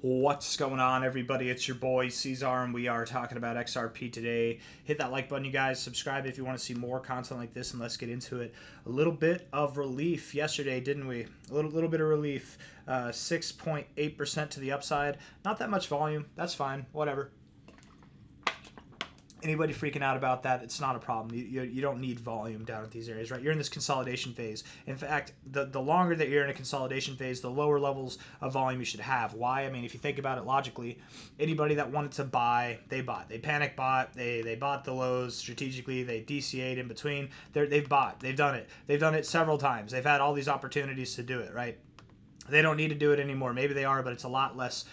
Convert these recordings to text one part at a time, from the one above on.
What's going on, everybody? It's your boy C-Zar, and we are talking about XRP today. Hit that like button, you guys. Subscribe if you want to see more content like this, and let's get into it. A little bit of relief yesterday, didn't we? A little bit of relief. 6.8% to the upside. Not that much volume. That's fine. Whatever. Anybody freaking out about that, it's not a problem. You don't need volume down at these areas, right? You're in this consolidation phase. In fact, the longer that you're in a consolidation phase, the lower levels of volume you should have. Why? I mean, if you think about it logically, anybody that wanted to buy, they bought. They panic bought. They bought the lows strategically. They DCA'd in between. They've bought. They've done it. They've done it several times. They've had all these opportunities to do it, right? They don't need to do it anymore. Maybe they are, but it's a lot less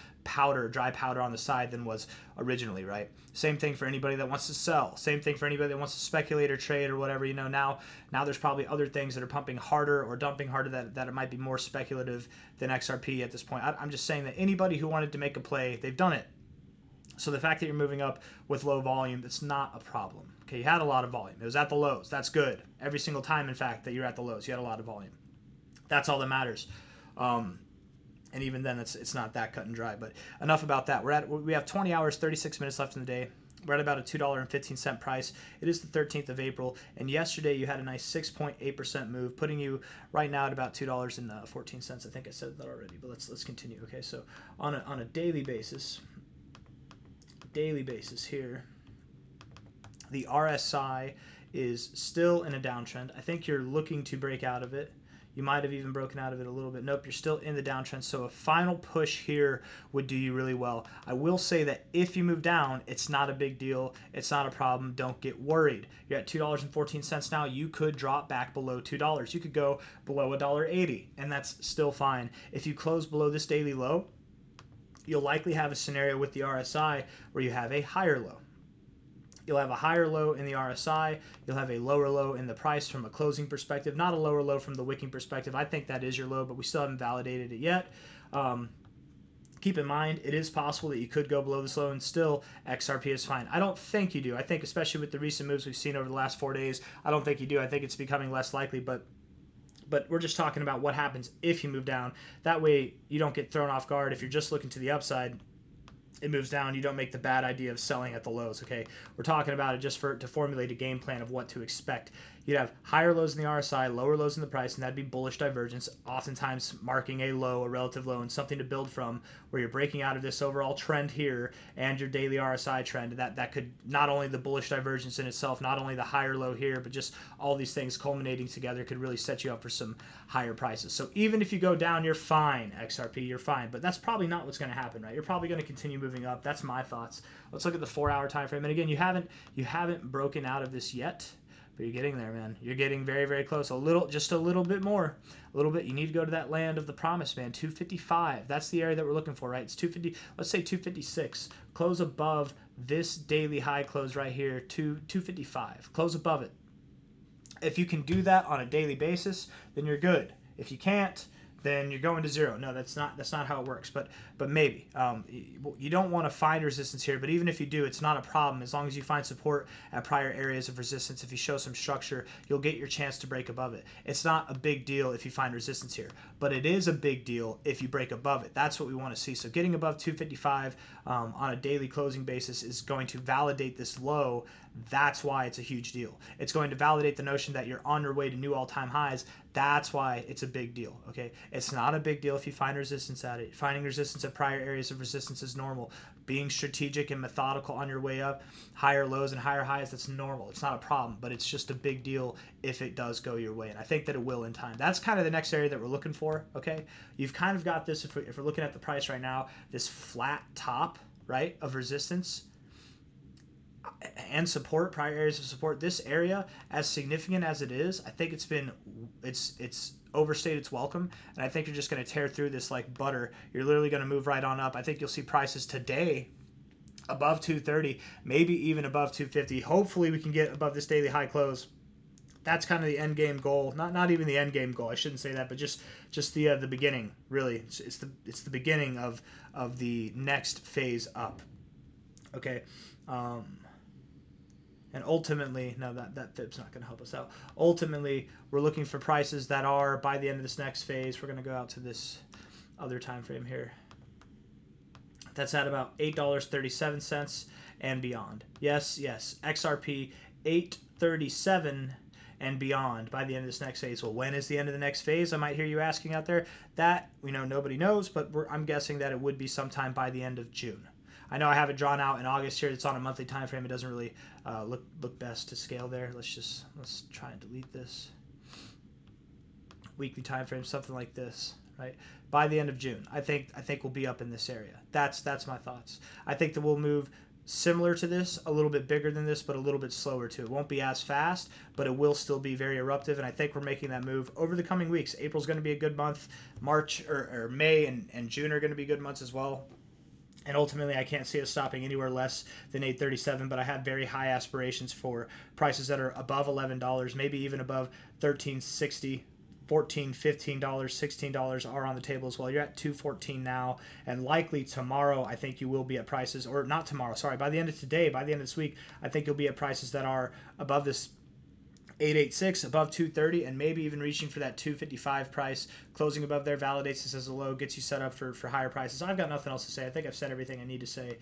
dry powder on the side than was originally, right? Same thing for anybody that wants to sell. Same thing for anybody that wants to speculate or trade or whatever. You know, now there's probably other things that are pumping harder or dumping harder that it might be more speculative than XRP at this point. I'm just saying that anybody who wanted to make a play, they've done it. So the fact that you're moving up with low volume, that's not a problem. Okay, you had a lot of volume. It was at the lows. That's good. Every single time, in fact, that you're at the lows, you had a lot of volume. That's all that matters. And even then, it's not that cut and dry. But enough about that. We have 20 hours, 36 minutes left in the day. We're at about a $2.15 price. It is the 13th of April, and yesterday you had a nice 6.8% move, putting you right now at about $2.14. I think I said that already, but let's continue. Okay, so on a daily basis here, the RSI is still in a downtrend. I think you're looking to break out of it. You might have even broken out of it a little bit. Nope, you're still in the downtrend. So a final push here would do you really well. I will say that if you move down, it's not a big deal. It's not a problem. Don't get worried. You're at $2.14 now. You could drop back below $2. You could go below $1.80, and that's still fine. If you close below this daily low, you'll likely have a scenario with the RSI where you have a higher low. You'll have a higher low in the RSI. You'll have a lower low in the price from a closing perspective, not a lower low from the wicking perspective. I think that is your low, but we still haven't validated it yet. Keep in mind, it is possible that you could go below this low and still XRP is fine. I don't think you do. I think especially with the recent moves we've seen over the last 4 days, I don't think you do. I think it's becoming less likely, but we're just talking about what happens if you move down. That way you don't get thrown off guard. If you're just looking to the upside, it moves down, you don't make the bad idea of selling at the lows. Okay, we're talking about it just to formulate a game plan of what to expect. You'd have higher lows in the RSI, lower lows in the price, and that'd be bullish divergence, oftentimes marking a low, a relative low, and something to build from where you're breaking out of this overall trend here and your daily RSI trend. That could not only the bullish divergence in itself, not only the higher low here, but just all these things culminating together could really set you up for some higher prices. So even if you go down, you're fine, XRP, you're fine. But that's probably not what's going to happen, right? You're probably going to continue moving up. That's my thoughts. Let's look at the 4-hour time frame. And again, you haven't broken out of this yet. But you're getting there, man. You're getting very, very close. Just a little bit more. A little bit. You need to go to that land of the promise, man. 255. That's the area that we're looking for, right? It's 250. Let's say 256. Close above this daily high close right here, 255. Close above it. If you can do that on a daily basis, then you're good. If you can't, then you're going to zero. No, that's not how it works. But maybe you don't want to find resistance here. But even if you do, it's not a problem as long as you find support at prior areas of resistance. If you show some structure, you'll get your chance to break above it. It's not a big deal if you find resistance here, but it is a big deal if you break above it. That's what we want to see. So getting above 255 on a daily closing basis is going to validate this low. That's why it's a huge deal. It's going to validate the notion that you're on your way to new all-time highs. That's why it's a big deal, okay? It's not a big deal if you find resistance at it. Finding resistance at prior areas of resistance is normal. Being strategic and methodical on your way up, higher lows and higher highs, that's normal. It's not a problem, but it's just a big deal if it does go your way, and I think that it will in time. That's kind of the next area that we're looking for, okay? You've kind of got this, if we're looking at the price right now, this flat top, right, of resistance and support, prior areas of support. This area, as significant as it is, I think it's overstayed its welcome, and I think you're just going to tear through this like butter. You're literally going to move right on up. I think you'll see prices today above 230, maybe even above 250. Hopefully we can get above this daily high close. That's kind of the end game goal. Not even the end game goal. I shouldn't say that, but just the beginning. Really, it's the beginning of the next phase up. Okay. And ultimately, no, that fib's not going to help us out. Ultimately, we're looking for prices that are, by the end of this next phase, we're going to go out to this other time frame here. That's at about $8.37 and beyond. Yes, XRP 837 and beyond by the end of this next phase. Well, when is the end of the next phase? I might hear you asking out there. That, nobody knows, but I'm guessing that it would be sometime by the end of June. I know I have it drawn out in August here. It's on a monthly time frame. It doesn't really look best to scale there. Let's try and delete this. Weekly time frame, something like this, right? By the end of June, I think we'll be up in this area. That's my thoughts. I think that we'll move similar to this, a little bit bigger than this, but a little bit slower too. It won't be as fast, but it will still be very eruptive, and I think we're making that move over the coming weeks. April's going to be a good month. March or May and June are going to be good months as well. And ultimately, I can't see us stopping anywhere less than 837, but I have very high aspirations for prices that are above $11, maybe even above $13.60. $14, $15, $16 are on the table as well. You're at $2.14 now, and likely tomorrow I think you will be at prices, or not tomorrow, sorry, by the end of today, by the end of this week, I think you'll be at prices that are above this 886, above 230, and maybe even reaching for that 255 price. Closing above there validates this as a low, gets you set up for higher prices. I've got nothing else to say. I think I've said everything I need to say.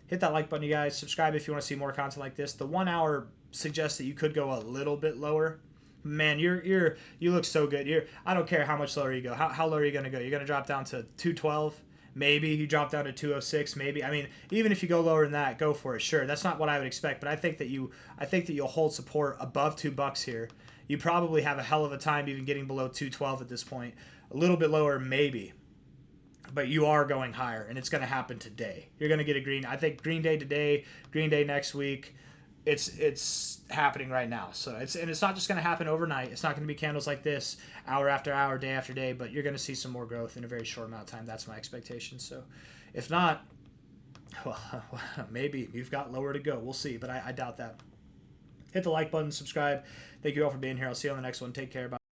Hit that like button, you guys. Subscribe if you want to see more content like this. The 1 hour suggests that you could go a little bit lower. Man, you look so good. I don't care how much lower you go. How low are you going to go? You're going to drop down to 212? Maybe you drop down to 206. Maybe. I mean, even if you go lower than that, go for it. Sure, that's not what I would expect, but I think that you'll hold support above $2 here. You probably have a hell of a time even getting below 212 at this point. A little bit lower, maybe, but you are going higher, and it's going to happen today. You're going to get a green. I think green day today, green day next week. It's happening right now. So it's not just going to happen overnight. It's not going to be candles like this hour after hour, day after day, but you're going to see some more growth in a very short amount of time. That's my expectation. So if not, well, maybe you've got lower to go. We'll see, but I doubt that. Hit the like button, subscribe. Thank you all for being here. I'll see you on the next one. Take care. Bye.